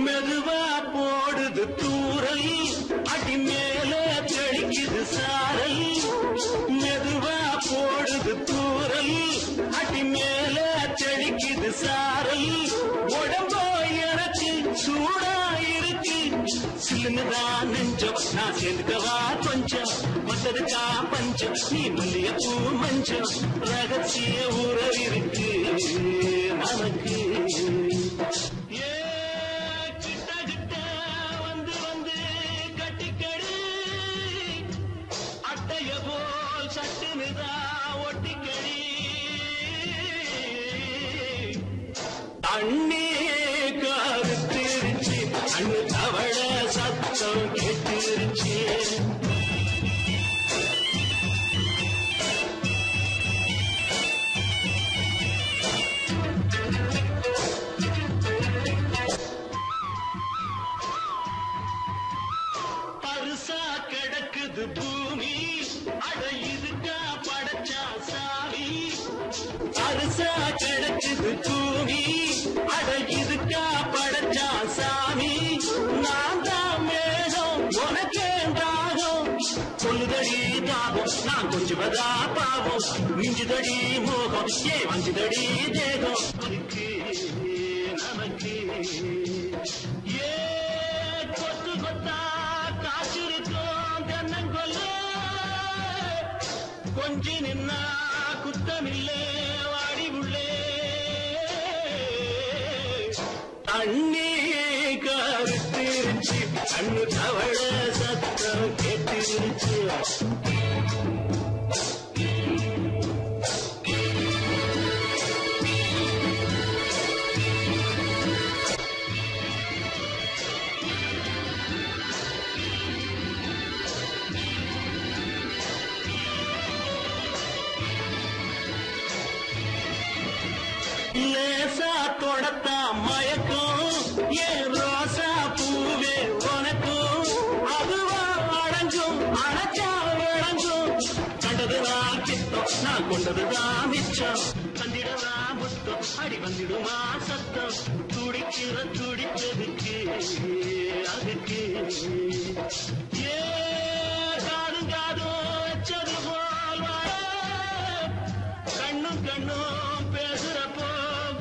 மெதுவா போடுது தூரல் அடி மேல தெளிக்குது சாரல் மெதுவா போடுது தூரல் அடி மேல தெளிக்குது சாரல் உடம்போ எனக்கு சூடா இருக்கு சில்லுதான் நெஞ்சம் நான் சேர்ந்துக்கவா கொஞ்சம் மத்ததுக்கா பஞ்சம் நீ மல்லிய பூ மஞ்சம் ரகசிய உறவு இருக்கு நமக்கு அண்ணே கருத்திருச்சு அண்ணு தவள சத்தம் கேட்டுருச்சு பருசா கிடக்குது பூமி அட இதுக்கா படைச்சா சாமி பருசா கிடக்குது பூமி அட இதுக்கா படைச்சா சாமி நான் தான் மேகம் உனக்கே தாகம் சொல்லுதடி தாகம் நான் கொஞ்சுவதா பாவம் மிஞ்சுதடி மோகம் ஏ வஞ்சுதடி தேகம் அதுக்கு நமக்கு ஏ கொத்து கொத்தா காய்ச்சிருக்கோம் தென்னங்கொல்ல கொஞ்சி நின்னா குத்தமில்லே வாடி உள்ளே அண்ணே கருத்திருச்சு அண்ணு தவள சத்தம் கேட்டுருச்சு லேசா தொடத்தா மயக்கும் ஏன் ரோசா பூவே உனக்கும் அதுவா அடைஞ்சும் அடைச்சா விளங்கும் கண்டதுதான் கித்தம் நான் கொண்டதுதான் மிச்சம் கண்டிடவா முத்தம் அடி வந்திடுமா சத்தம் துடிக்கிற துடிப்பதுக்கு அதுக்கு ஏ காதும் காதும் வச்சது போல் கண்ணும் கண்ணும் பேசுறப்போ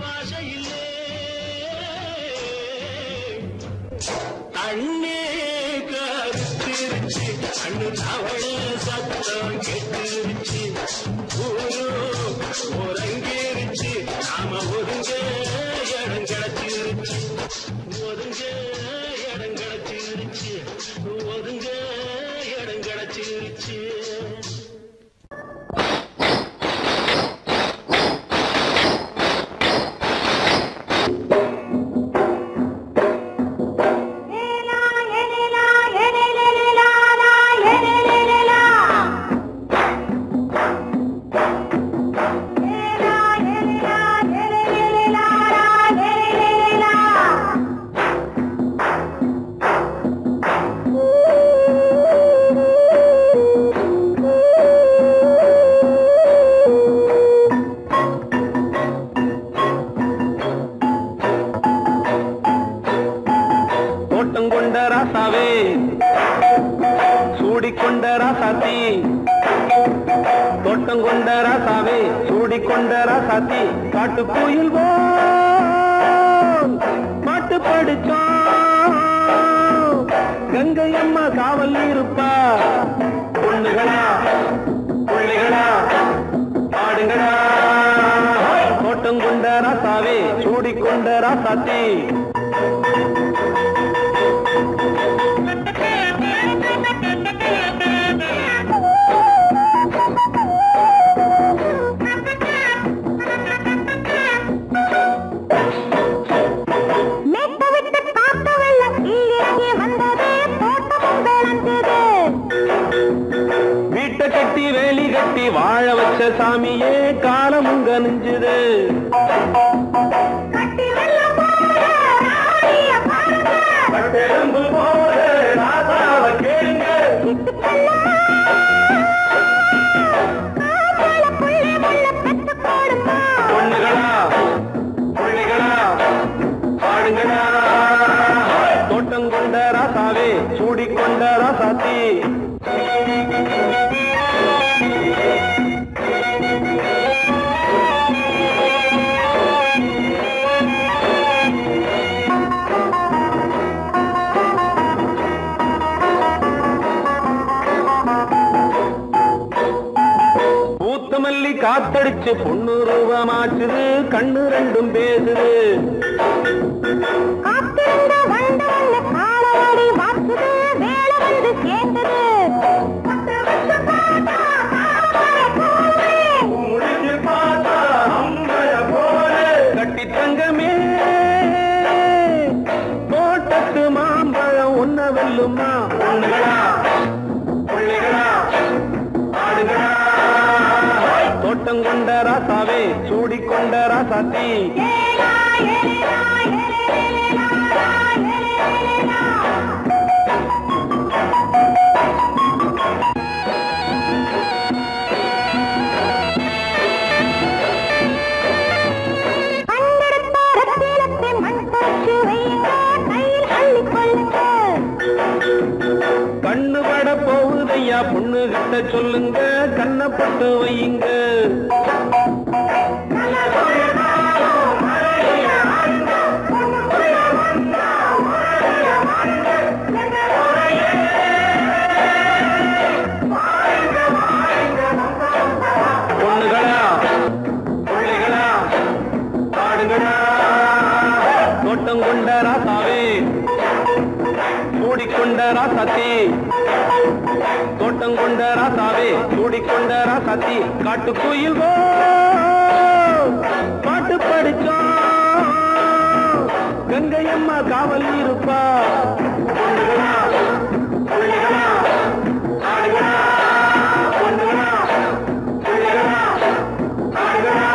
பாஷை இல்லே அண்ணே கருத்திருச்சு அண்ணு தவள சத்தம் கெட்டுருச்சு ஊரு ஒரங்கிருச்சு நாம ஒதுங்க இடம் கிடைச்சிருச்சு ஒதுங்க இடம் கிடைச்சிருச்சு ஒதுங்க இடம் கிடைச்சிருச்சு la la la la தோட்டம் கொண்ட ராசாவே சூடிக்கொண்ட ராசாத்தி தோட்டம் கொண்ட ராசாவே சூடிக்கொண்ட ராசாத்தி காட்டு கோயில் பாட்டு படிச்சோம் கங்கை அம்மா காவல் இருப்பா பொண்ணுகளா பிள்ளைகளா ஆடுங்களா தோட்டம் கொண்ட ராசாவே சூடிக்கொண்ட ராசாத்தி வீட்டை கட்டி வேலி கட்டி வாழ வச்ச சாமியே காலமுங்க நெஞ்சுது பொண்ணுகளா பிள்ளைகளா ஆடுங்களா தோட்டம் கொண்ட ராசாவே சூடிக்கொண்ட ராசாத்தி பூத்தமல்லி காத்தடிச்சு பொண்ணு ரூபமாச்சுது கண்ணு ரெண்டும் பேசுது கட்டி தங்கமே தோட்டத்து மாம்பழம் ஒன்ன வெல்லுமா பொண்ணுகளா பிள்ளைகளா ஆடுகளா தோட்டம் கொண்ட ராசாவே சூடிக்கொண்ட ராசாத்தி கண்ணு பட போகுதையா பொண்ணு கிட்ட சொல்லுங்க கண்ணப்பட்டு வையுங்க பொண்ணுகளா பிள்ளைகளா ஆடுகளா தோட்டம் கொண்ட ராசாவே சூடிக்கொண்ட ராசாத்தி தோட்டம் கொண்ட ராசாவே சூடிக்கொண்ட ராசாத்தி காட்டு கோயில் பாட்டு படிச்சோம் கங்கை அம்மா காவல் இருப்பா பொண்ணுகளா பிள்ளைகளா ஆடுகளா பொண்ணுகளா பிள்ளைகளா ஆடுகளா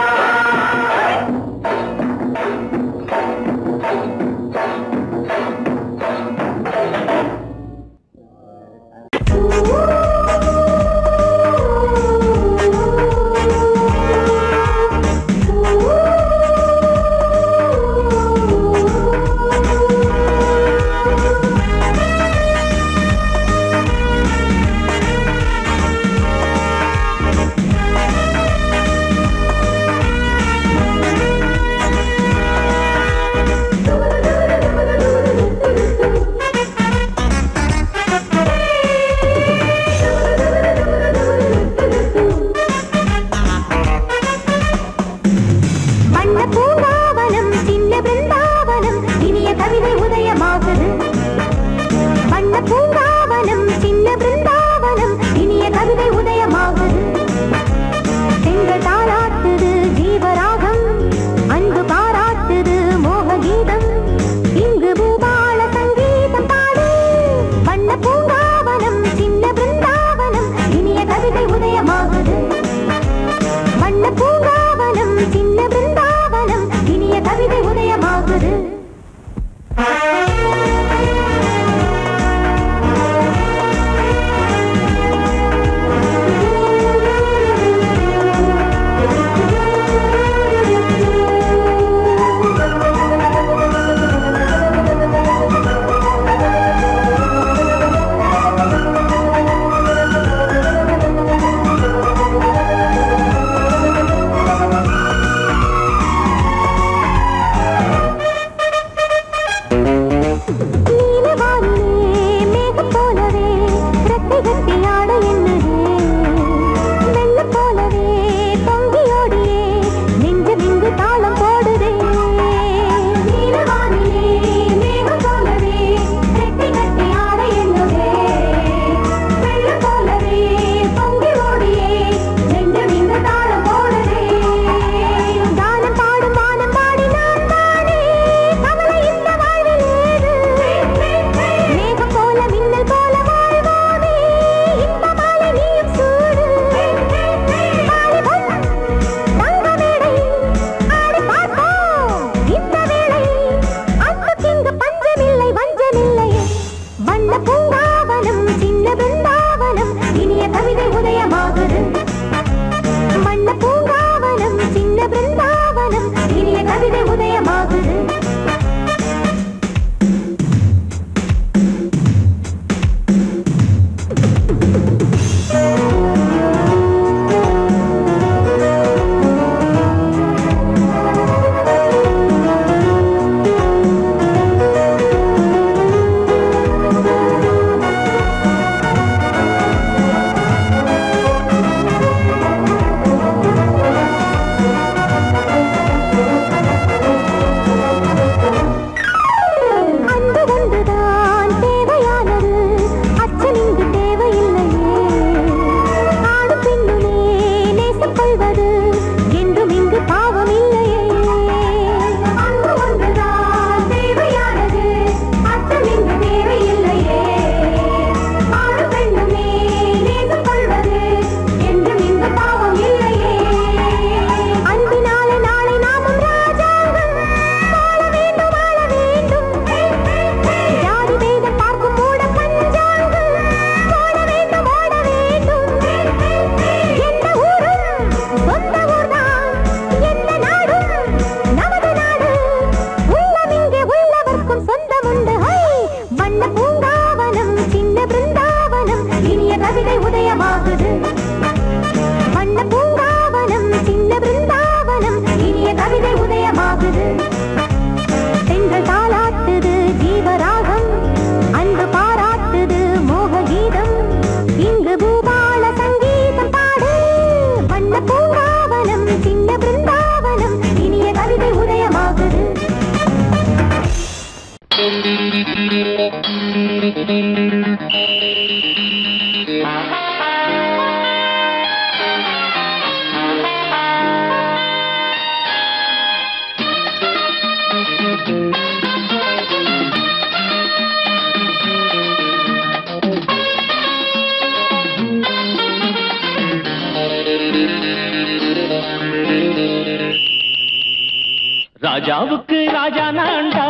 ராஜாவுக்கு ராஜா நான்டா,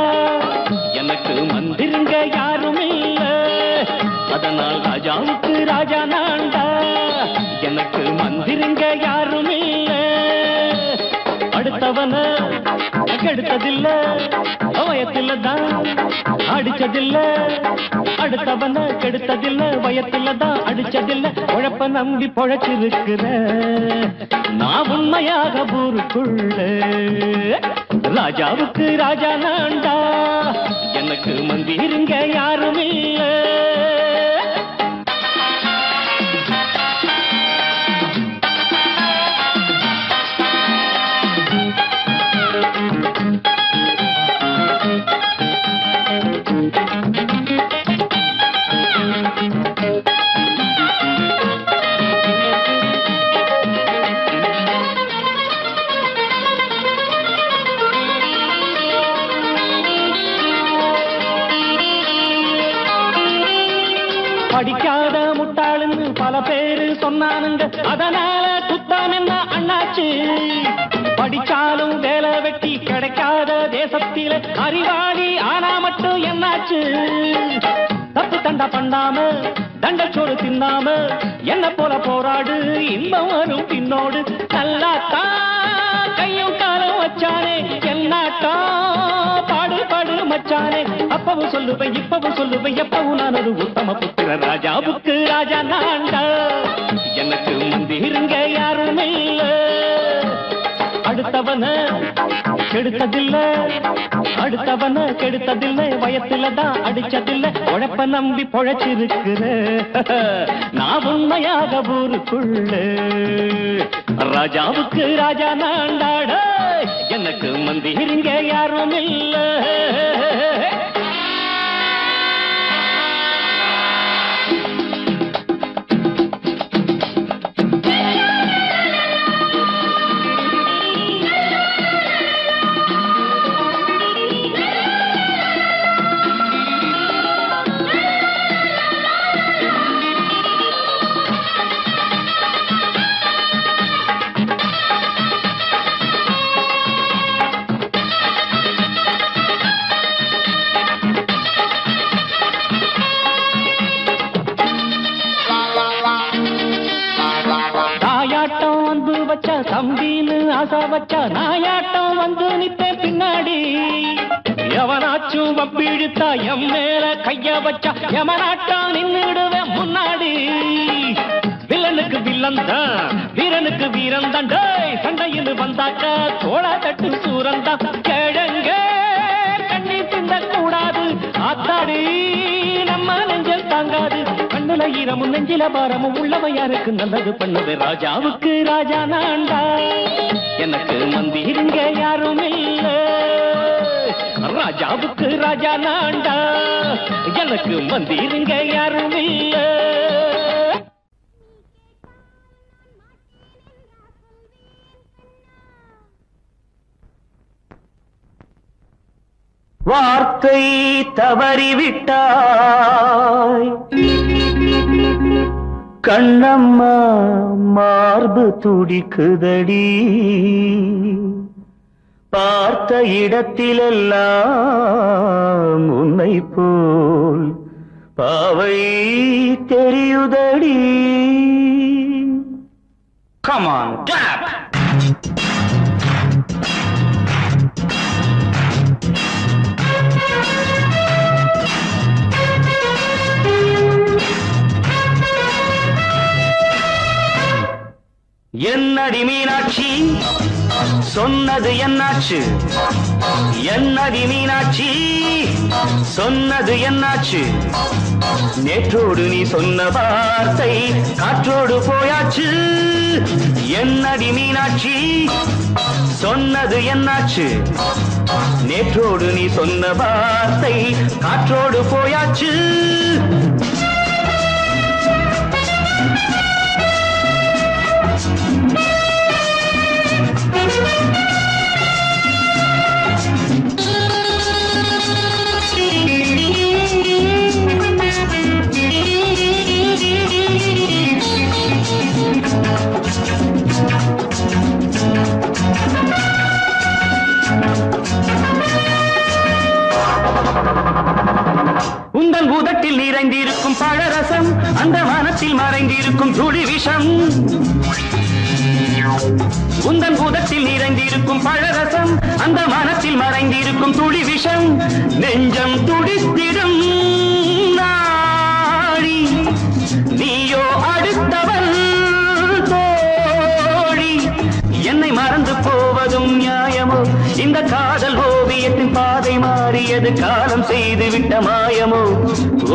எனக்கு மந்திருங்க யாரும் இல்ல. அதனால் ராஜாவுக்கு ராஜா நான்டா, எனக்கு மந்திருங்க யாரும் இல்ல. அடுத்தவன கெடுத்ததில்ல, வயத்துல தான் அடிச்சதில்ல. அடுத்தவன கெடுத்ததில்ல, வயத்துல தான் அடிச்சதில்ல. உழைப்ப நம்பி பொழைச்சிருக்கிற நான் உண்மையாக ஊருக்குள்ள. ராஜாவுக்கு ராஜா நான்டா, எனக்கு மந்திருங்க யாரும் இல்ல. படிக்காத முட்டாளுன்னு பல பேரு சொன்னானுங்க, அதனால குத்தம் என்ன அண்ணாச்சு. படிச்சாலும் வேலை வெட்டி கிடைக்காத தேசத்தில அறிவாளி ஆனா மட்டும் என்னாச்சு. தப்பு தண்டா பண்ணாம தண்டச்சோறு தின்னாம என்ன போல போராடு, இன்பம் வரும் பின்னோடு. நல்லாத்தான் கையும் காலம் வச்சானே, என்னாட்டா பாடு பாடு மச்சானே. அப்பவும் சொல்லுவேன் இப்பவும் சொல்லுவேன், எப்பவும் நான் ஒரு உத்தம புத்திர. ராஜாவுக்கு ராஜா நான்டா, எனக்கு மந்திருங்க யாரும் இல்ல. அடுத்தவன கெடுத்ததில்ல, அடுத்தவன கெடுத்ததில்ல, வயத்துல தான் அடிச்சதில்ல. உழைப்ப நம்பி பொழைச்சிருக்கிற நான் உண்மையாக ஊருக்குள்ள. ராஜாவுக்கு ராஜா நான்டாட, எனக்கு மந்திருங்க யாரும் இல்ல. தம்பின்னு ஆசா வச்சா நாயாட்டம் வந்து நிப்பேன் பின்னாடி. எவனாச்சும் வப்பிழுத்தா எம் மேல கைய வச்சா எவனாட்டம் நின்னுடுவேன் முன்னாடி. வில்லனுக்கு வில்லன் தான், வீரனுக்கு வீரன் தான். சண்டையில் வந்தாக்கா தோளா தட்டு சூரன் தான். கிழங்க கண்ணி திந்த கூடாது, ஆத்தாடி நம்ம நெஞ்சல் தாங்காது. கண்ணுல ஈரமும் நெஞ்சில பாரமும் உள்ளவ யாருக்கு நல்லது பண்ணுது. ராஜாவுக்கு ராஜா நான்டா, எனக்கு மந்திருங்க யாரும் இல்ல. ராஜாவுக்கு ராஜா நான்டா, எனக்கு மந்திருங்க யாரும் இல்ல. வார்த்தை தவறிவிட்டாய் கண்ணம்மா, மார்பு துடிக்குதடி. பார்த்த இடத்திலெல்லாம் உன்னை போல் பாவை தெரியுதடி. Come on, tap! என்னடி மீனாட்சி சொன்னது என்னாச்சு? என்னடி மீனாட்சி சொன்னது என்னாச்சு? நேற்றோடு நீ சொன்ன வார்த்தை காற்றோடு போயாச்சு. என்னடி மீனாட்சி சொன்னது என்னாச்சு? நேற்றோடு நீ சொன்ன வார்த்தை காற்றோடு போயாச்சு. உந்தன் உதட்டில் நிறைந்திருக்கும் பழரசம், அந்த மனத்தில் மறைந்திருக்கும் துளி விஷம். உந்தன் உதட்டில் நிறைந்திருக்கும் பழரசம், அந்த மனத்தில் மறைந்திருக்கும் துளி விஷம். நெஞ்சம் துடித்திடும் நாடி, நீயோ அடுத்தவள் தோழி. என்னை மறந்து போவதும் நியாயமோ? இந்த காதல் ஓவியத்தின் பாதை மாறியது, காலம் செய்து விட்ட மாயமோ?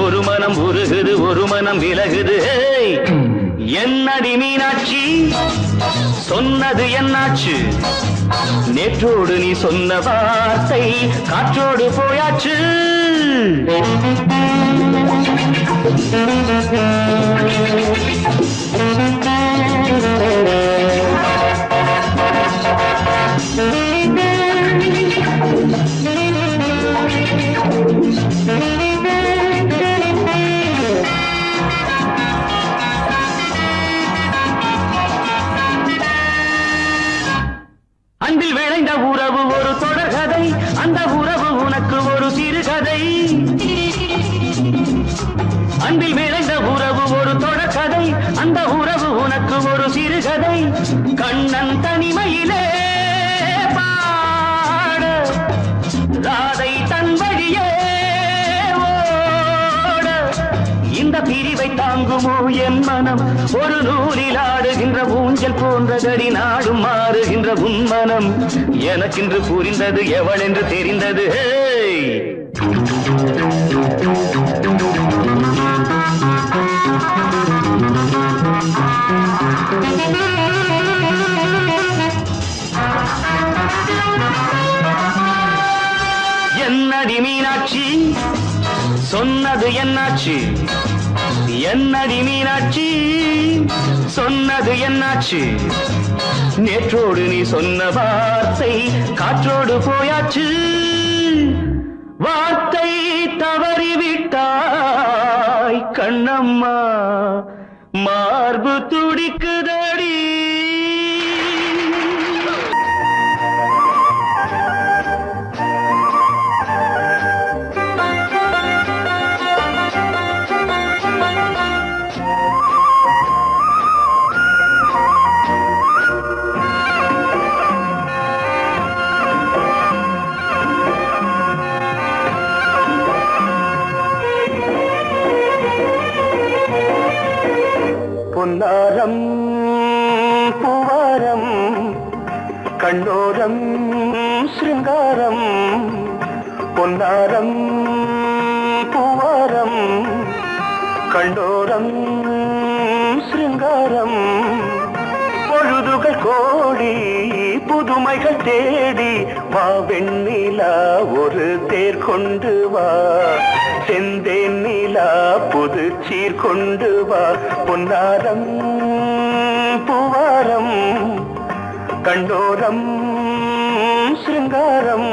ஒரு மனம் உருகுது, ஒரு மனம் விலகுது. என்னடி மீனாட்சி சொன்னது என்னாச்சு? நேற்றோடு நீ சொன்ன வார்த்தை காற்றோடு போயாச்சு. அன்பில் விளைந்த உறவு ஒரு தொடர்கதை, அந்த உறவு உனக்கு ஒரு சிறுகதை. அன்பில் விளைந்த உறவு ஒரு தொடர்கதை, அந்த உறவு உனக்கு ஒரு சிறுகதை. கண்ணன் தனிமையிலே பாட, ராதை தன் வழியே ஓட. இந்த பிரிவை தாங்குமோ என் மனம்? ஒரு நூலில் ஆடுகின்ற ஊஞ்சல் போன்றதடி நாடும் மாறுகின்ற உன்மனம். எனக்கென்று புரிந்தது எவள் என்று தெரிந்தது. என்னடி மீனாட்சி சொன்னது என்னாச்சு? என்னடி மீனாட்சி சொன்னது என்னாச்சு? நேற்றோடு நீ சொன்ன வார்த்தை காற்றோடு போயாச்சு. வார்த்தை தவறிவிட்டாய் கண்ணம்மா, மார்பு துடிக்குதடி. பொன்னாரம் பூவாரம் கண்ணோரம் சிருங்காரம். பொன்னாரம் பூவாரம் கண்ணோரம் சிருங்காரம். பொழுதுகள் கோடி புதுமைகள் தேடி வா வெண்ணிலா ஒரு தேர் கொண்டு வா. செந்தேன் நிலா புது சீர் கொண்டு வா. பொன்னாரம் பூவாரம் கண்ணோரம் சிருங்காரம்.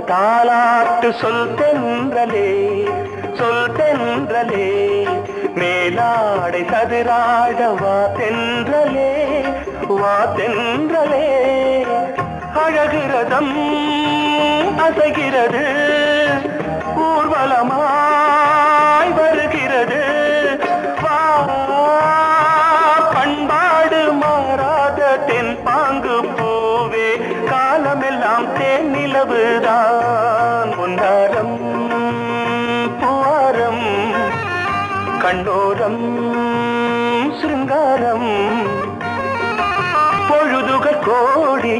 தாலாட்டு சொல் தென்றலே, சொல் தென்றலே, மேல உள்ளாடை சதுராட வா தென்றலே வா தென்றலே அழகிறதம் அசைகிறது ஊர்வலமாய் வருகிறது வா பண்பாடு மாறாத தென் பாங்கு பூவே காலமெல்லாம் தேன் நிலவுதான் பொன்னாரம் பூவாரம் கண்ணோரம் சிருங்காரம் பொழுதுகள் கோடி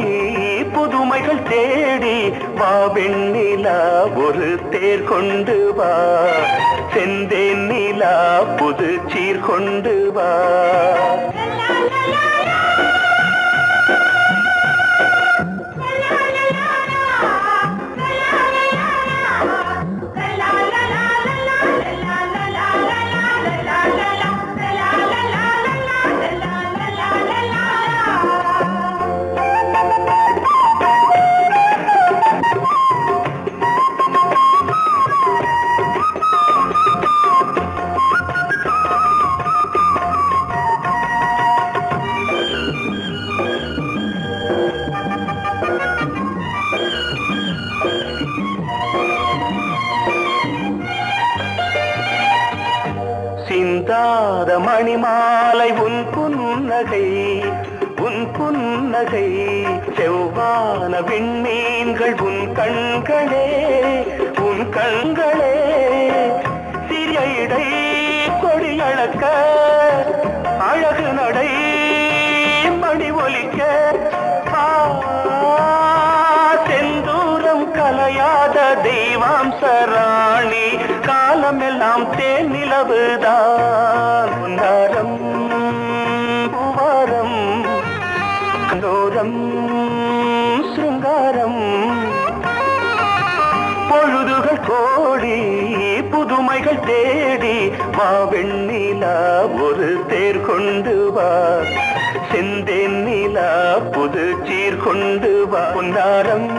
புதுமைகள் தேடி வா வெண்ணிலா ஒரு தேர் கொண்டு வா செந்தேன் நிலா புது சீர் கொண்டு வா சிந்தாத மணிமாலை உன் புன்னகை செவ்வான விண்மீன்கள் உன் கண்களே சிறிய இடை கொடியளக்க அழகு நடை மணி ஒலிக்க செந்தூரம் கலையாத தெய்வாம்சராணி காலமெல்லாம் தேன் நிலவுதான் பொன்னாரம் பூவாரம் கண்டோரம் சிருங்காரம் பொழுதுகள் கோடி புதுமைகள் தேடி வா வெண்ணிலா ஒரு தேர் கொண்டு வா செந்தேன் நிலா புது சீர் கொண்டு வா பொன்னாரம்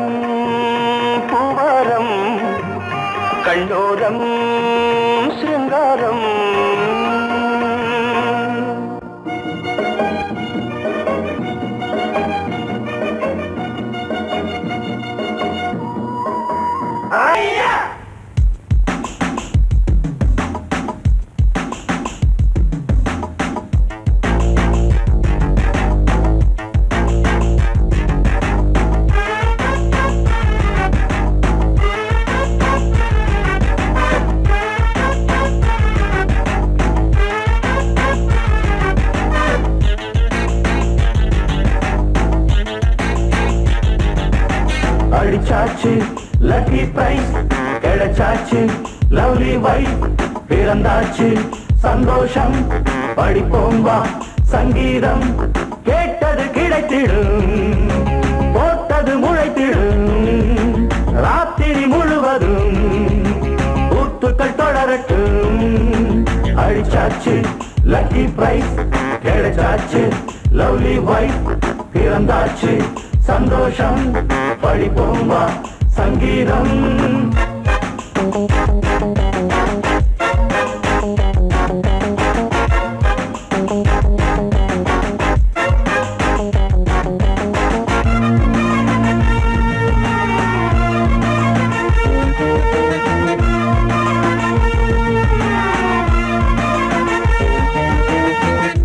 பூவாரம் கண்ணோரம் சிருங்காரம் அடிச்சாச்சு லக்கி பிரைஸ் கிடைச்சாச்சு லவ்லி வைஃப் பிறந்தாச்சு சந்தோஷம் படிப்போம் வா சங்கீதம் கேட்டது கிடைத்திடும் போட்டது முளைத்திடும் ராத்திரி முழுவதும் ஊத்துக்கள் தொடரட்டும் அடிச்சாச்சு லக்கி பிரைஸ் கிடைச்சாச்சு லவ்லி வைஃப் பிறந்தாச்சு சந்தோஷம் படிப்போம் வா சங்கீதம்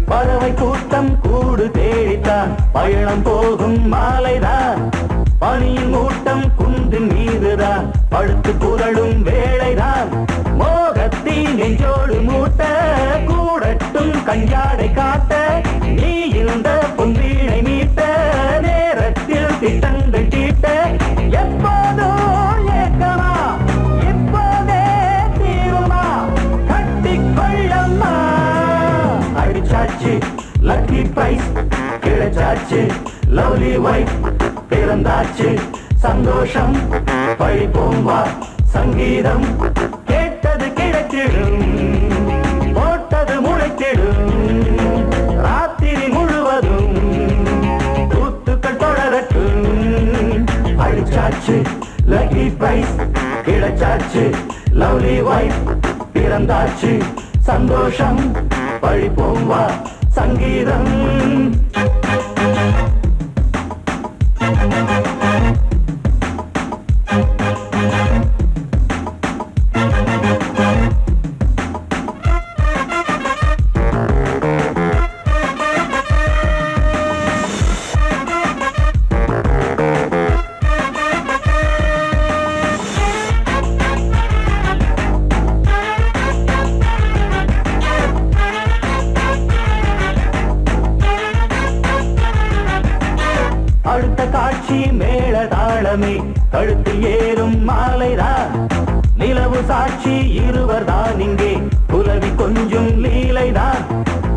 பறவை கூட்டம் கூடு தேடித்தான் பயணம் போகும் மாலைதான் பனியின் மூட்டம் குன்றின் மீதுதான் படுத்து புரளும் வேளைதான் மோகத்தின் நெஞ்சோடு மூட்ட கூடட்டும் கஞ்சாடை காட்ட நீ இந்த பொன்வீணை மீட்ட நேரத்தில் திட்டங்கள் தீட்ட எப்போதோ ஏக்கமா இப்போதே தீருமா கட்டிக்கொள்ளம்மா அடிச்சாச்சு லக்கி பிரைஸ் கிடைச்சாச்சு லவ்லி வைஃப் பிறந்தாச்சு சந்தோஷம் படிப்போம் வா சங்கீதம் கேட்டது கிடைத்திடும் போட்டது முளைத்திடும் ராத்திரி முழுவதும் ஊத்துக்கள் தொடரட்டும் அடிச்சாச்சு லக்கி பிரைஸ் கிடைச்சாச்சு லவ்லி வைஃப் பிறந்தாச்சு சந்தோஷம் படிப்போம் வா சங்கீதம். அடுத்த காட்சி மேளதாளமே கழுத்தில் ஏறும் மாலைதான். நிலவு சாட்சி இருவர்தான் இங்கே புலவி கொஞ்சம் லீலைதான்.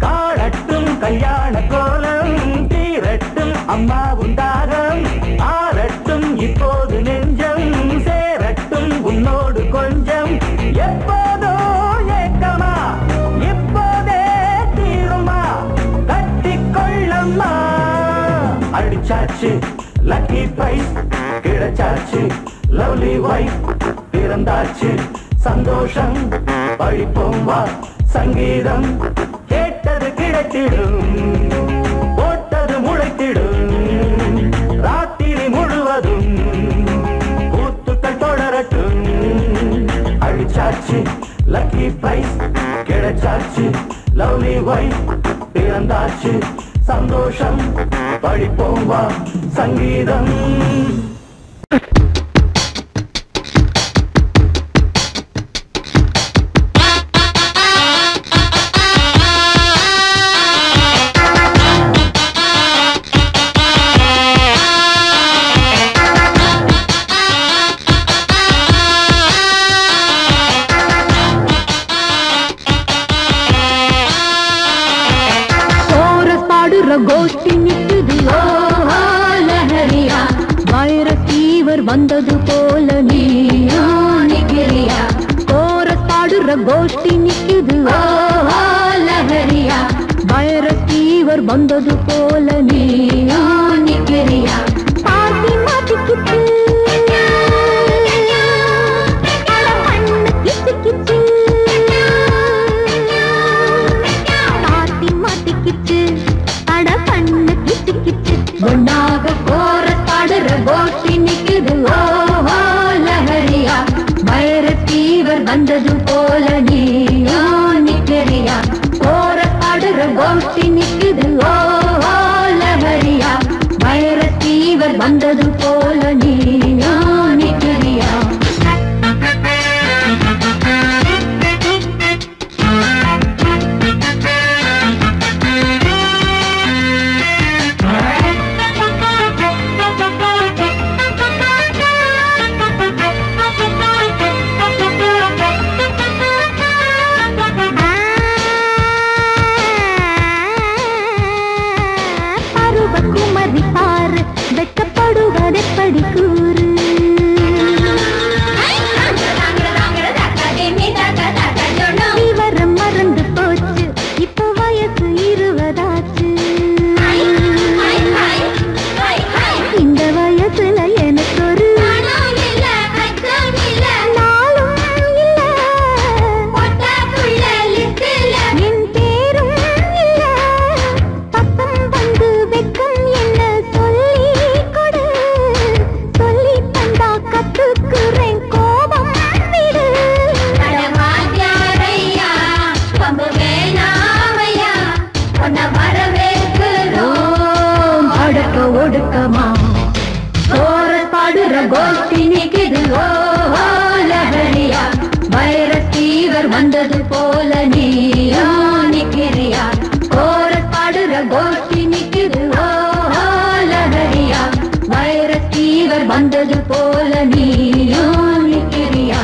காணட்டும் கல்யாண கோலம் தீரட்டும் அம்மா உண்டாகம். ஆரட்டும் இப்போது நெஞ்சம் சேரட்டும் உன்னோடு கொஞ்சம். எப்போதோ ஏக்கமா இப்போதே தீருமா கட்டிக்கொள்ளம்மா. அடிச்சாச்சு லக்கி பிரைஸ் கிடைச்சாச்சு லவ்லி வைஃப் பிறந்தாச்சு சந்தோஷம். படிப்போம் வா சங்கீதம். கேட்டது கிடைத்திடும் போட்டது முளைத்திடும் ராத்திரி முழுவதும் கூத்துக்கள் தொடரட்டும். அடிச்சாச்சு லக்கி பிரைஸ் கிடைச்சாச்சு லவ்லி வைஃப் பிறந்தாச்சு சந்தோஷம். படிப்போம் வா சங்கீதம். கோஷ்டி நிக்குது லஹரியா வைரஸ் ஃபீவர் வந்தது போல நீயா நிக்கிறியா. கோரஸ் பாடுற கோஷ்டி நிக்குது லஹரியா வைரஸ் ஃபீவர் வந்தது போல நீயா நிக்கிறியா. பாட்டி மாட்டிக்கிட்டு ஒன்னாக கோரஸ் பாடுற கோஷ்டி நிக்குது லஹரியா வைரஸ் ஃபீவர் வந்தது போல நீயா நிக்கிறியா. கோரஸ் பாடுற கோஷ்டி நிக்குது லஹரியா வைரஸ் ஃபீவர் வந்தது போல நீயா நிக்கிறியா. கோஷ்டி நிக்குது லஹரியா வைரஸ் ஃபீவர் வந்தது போல நீயா நிக்கிறியா. கோரஸ் பாடுற கோஷ்டி நிக்குது லஹரியா வைரஸ் ஃபீவர் வந்தது போல நீயா நிக்கிறியா.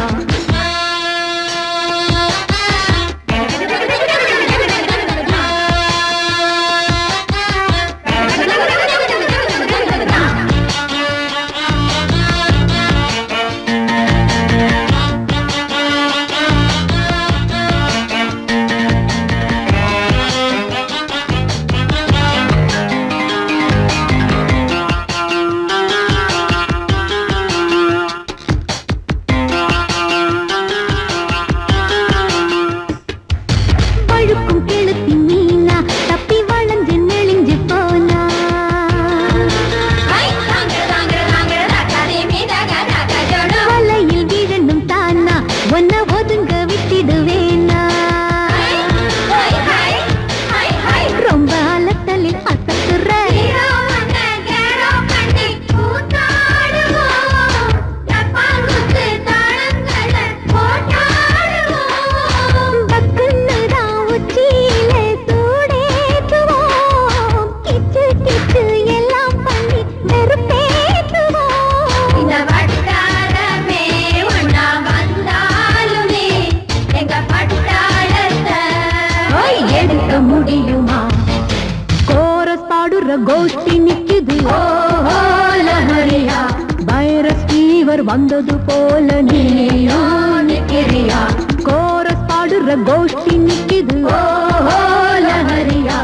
கோஷ்டி நிக்குது ஓஹோ லஹரியா வைரஸ் ஃபீவர் வந்தது போல நீயா நிக்கிறியா கோரஸ் பாடுற கோஷ்டி நிக்குது ஓஹோ லஹரியா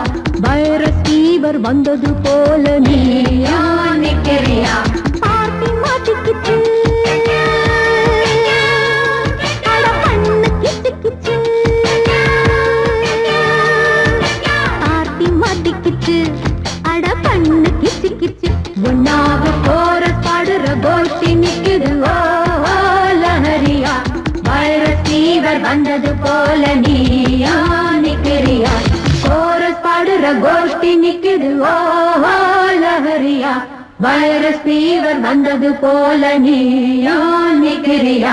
வைரஸ் ஃபீவர் வந்தது போல நீயா நிக்கிறியா பார்ட்டி மாட்டிக்கிச்சு அட பண்ணு கிச்சு கிச்சு பார்ட்டி மாட்டிக்கிச்சு அட பண்ணு கிச்சு கிச்சு ஒன்னாக கோரஸ் பாடுற கோஷ்டி நிக்குது ஓஹோ லஹரியா வைரஸ் ஃபீவர் வந்தது போல நீயா நிக்கிறியா கோரஸ் பாடுற கோஷ்டி நிக்குது ஓஹோ லஹரியா வைரஸ் ஃபீவர் வந்தது போல நீயா நிக்கிறியா